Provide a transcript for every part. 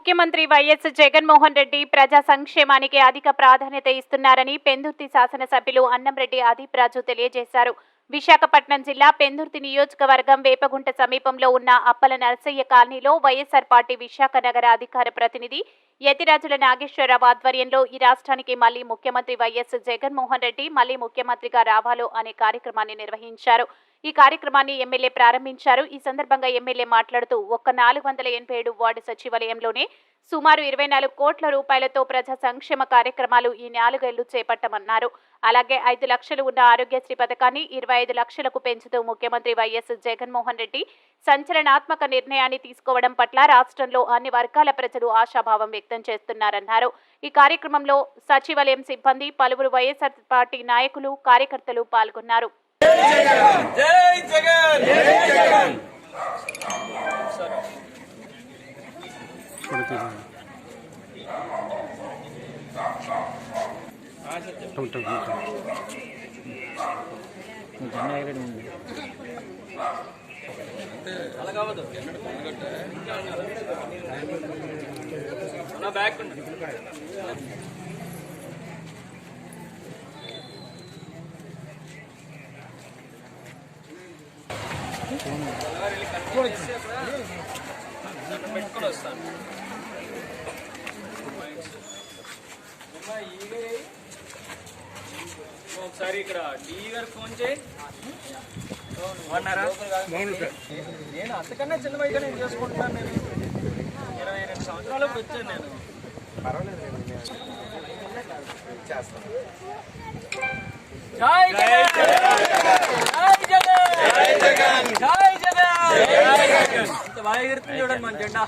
ముఖ్యమంత్రి వైఎస్ జగన్మోహన్ రెడ్డి ప్రజా సంక్షేమానికి అధిక ప్రాధాన్యత ఇస్తున్నారని పెందుర్తి శాసనసభ్యులు అన్నంరెడ్డి అదీప్ రాజు తెలియజేశారు. విశాఖపట్నం జిల్లా పెందుర్తి నియోజకవర్గం వేపగుంట సమీపంలో ఉన్న అప్పల నరసయ్య కాలనీలో వైఎస్ఆర్ పార్టీ విశాఖ నగర అధికార ప్రతినిధి యతిరాజుల నాగేశ్వరరావు ఆధ్వర్యంలో ఈ రాష్ట్రానికి మళ్లీ ముఖ్యమంత్రి వైఎస్ జగన్మోహన్ రెడ్డి మళ్లీ ముఖ్యమంత్రిగా రావాలో అనే కార్యక్రమాన్ని నిర్వహించారు. ఈ కార్యక్రమాన్ని ఎమ్మెల్యే ప్రారంభించారు. ఈ సందర్భంగా ఎమ్మెల్యే మాట్లాడుతూ ఒక్క 487 వార్డు సచివాలయంలోనే సుమారు 24 కోట్ల రూపాయలతో ప్రజా సంక్షేమ కార్యక్రమాలు ఈ 4 ఏళ్లు చేపట్టమన్నారు. అలాగే 5 లక్షలు ఉన్న ఆరోగ్యశ్రీ పథకాన్ని 25 లక్షలకు పెంచుతూ ముఖ్యమంత్రి వైఎస్ జగన్మోహన్ రెడ్డి సంచలనాత్మక నిర్ణయాన్ని తీసుకోవడం పట్ల రాష్ట్రంలో అన్ని వర్గాల ప్రజలు ఆశాభావం వ్యక్తం చేస్తున్నారన్నారు. ఈ కార్యక్రమంలో సచివాలయం సిబ్బంది, పలువురు వైఎస్ఆర్ పార్టీ నాయకులు, కార్యకర్తలు పాల్గొన్నారు. జై జగన్ జై జగన్ అలా కావద్దు బ్యాక్ పెట్టుకొని వస్తాను. ఒకసారి ఇక్కడ డిఈ గారు ఫోన్ చేయి. నేను అంతకన్నా చిన్న వయసు నేను చేసుకుంటున్నాను. నేను 22 సంవత్సరాలకు వచ్చాను. నేను జై జగన్ జై జగన్ జై జగన్ చూడండి మన జెండా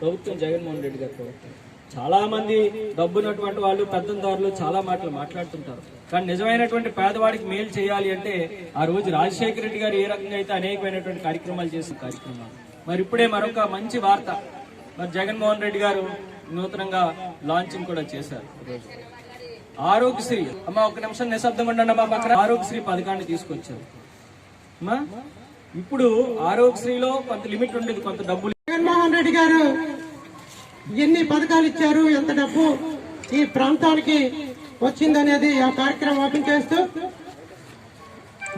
ప్రభుత్వం జగన్మోహన్ రెడ్డి గారి ప్రభుత్వం. చాలా మంది డబ్బున్నటువంటి వాళ్ళు పెద్దందారులు చాలా మాటలు మాట్లాడుతుంటారు. కానీ నిజమైనటువంటి పేదవాడికి మేలు చేయాలి అంటే ఆ రోజు రాజశేఖర రెడ్డి గారు ఏ రకంగా అయితే అనేకమైనటువంటి కార్యక్రమాలు చేసిన కార్యక్రమాలు. మరి ఇప్పుడే మరొక మంచి వార్త, మరి జగన్మోహన్ రెడ్డి గారు నూతనంగా లాంచింగ్ కూడా చేశారు. ఆరోగ్యశ్రీ అమ్మ ఒక నిమిషం నిశ్శబ్దం ఉండండి అమ్మా. పక్కన ఆరోగ్యశ్రీ పథకాన్ని తీసుకొచ్చారు. ఇప్పుడు ఆరోగ్యశ్రీలో కొంత లిమిట్ ఉండేది, కొంత డబ్బులు. జగన్మోహన్ రెడ్డి గారు ఎన్ని పథకాలు ఇచ్చారు, ఎంత డబ్బు ఈ ప్రాంతానికి వచ్చిందనేది ఆ కార్యక్రమం ఓపెన్ చేస్తూ,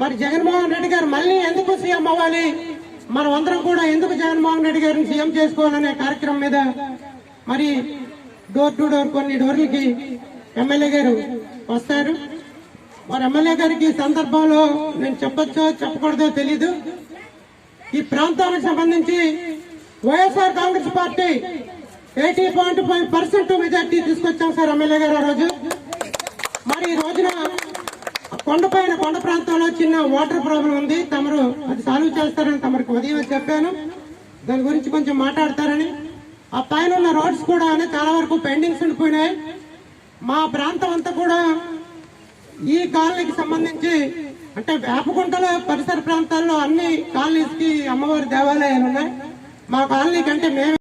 మరి జగన్మోహన్ రెడ్డి గారు మళ్ళీ ఎందుకు సీఎం అవ్వాలి, మనం అందరం కూడా ఎందుకు జగన్మోహన్ రెడ్డి గారిని సీఎం చేసుకోవాలనే కార్యక్రమం మీద మరి డోర్ టు డోర్ కొన్ని డోర్లకి ఎమ్మెల్యే గారు వస్తారు. మరి ఎమ్మెల్యే గారికి ఈ సందర్భంలో నేను చెప్పొచ్చో చెప్పకూడదో తెలీదు. ఈ ప్రాంతానికి సంబంధించి వైఎస్ఆర్ కాంగ్రెస్ పార్టీ 80.5% మెజార్టీ తీసుకొచ్చాం సార్ ఎమ్మెల్యే గారు ఆ రోజు. మరి ఈ రోజున కొండ ప్రాంతంలో చిన్న వాటర్ ప్రాబ్లం ఉంది, తమరు అది సాల్వ్ చేస్తారని తమరికి ఉదయం చెప్పాను. దాని గురించి కొంచెం మాట్లాడతారని. ఆ పైన ఉన్న రోడ్స్ కూడా చాలా వరకు పెండింగ్స్ ఉండిపోయినాయి. మా ప్రాంతం అంతా కూడా ఈ కాలనీకి సంబంధించి అంటే వేపగుంటల పరిసర ప్రాంతాల్లో అన్ని కాలనీస్ కి అమ్మవారి దేవాలయాలు ఉన్నాయి. మా కాలనీ కంటే మేము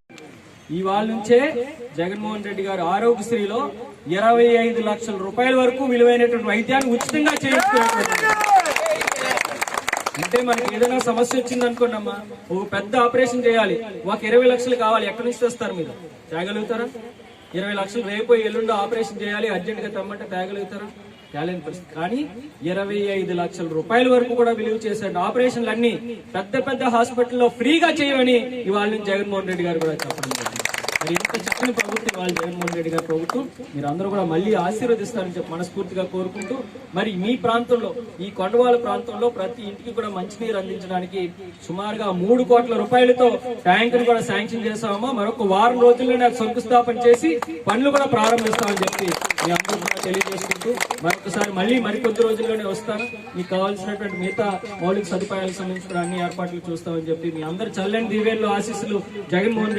ఇవాళ నుంచే జగన్మోహన్ రెడ్డి గారు ఆరోగ్యశ్రీలో 25 లక్షల రూపాయల వరకు విలువైనటువంటి వైద్యాన్ని ఉచితంగా చేయించుకునేటువంటి. అంటే మనకి ఏదైనా సమస్య వచ్చింది అనుకోండమ్మా, ఒక పెద్ద ఆపరేషన్ చేయాలి, ఒక 20 లక్షలు కావాలి, ఎక్కడి నుంచి తెస్తారు? మీరు తేగలుగుతారా? 20 లక్షలు రేపు ఎల్లుండి ఆపరేషన్ చేయాలి, అర్జెంట్ గా తెమ్మంటే తేగలుగుతారా? తేలేని పరిస్థితి. కానీ 25 లక్షల రూపాయల వరకు కూడా విలువ చేసే ఆపరేషన్లు అన్ని పెద్ద హాస్పిటల్లో ఫ్రీగా చేయమని ఇవాళ నుంచి జగన్మోహన్ రెడ్డి గారు కూడా చెప్పడం జరిగింది. మరి ఇంత చక్కని ప్రభుత్వం ఇవాళ జగన్మోహన్ రెడ్డి గారి ప్రభుత్వం. మీరు అందరూ కూడా మళ్ళీ ఆశీర్వదిస్తారని చెప్పి మనస్ఫూర్తిగా కోరుకుంటూ, మరి మీ ప్రాంతంలో ఈ కొండవాళ్ళ ప్రాంతంలో ప్రతి ఇంటికి కూడా మంచినీరు అందించడానికి సుమారుగా 3 కోట్ల రూపాయలతో ట్యాంకును కూడా శాంక్షన్ చేస్తామో, మరొక వారం రోజుల్లోనే శంకుస్థాపన చేసి పనులు కూడా ప్రారంభిస్తామని చెప్పి మీ అందరూ కూడా తెలియజేసుకుంటూ, మరొకసారి మళ్ళీ మరికొద్ది రోజుల్లోనే వస్తాను. మీకు కావాల్సినటువంటి మిగతా మౌలిక సదుపాయాలకు సంబంధించిన అన్ని ఏర్పాట్లు చూస్తామని చెప్పి మీ అందరు చల్లని దీవెనలు ఆశీస్సులు జగన్మోహన్ రెడ్డి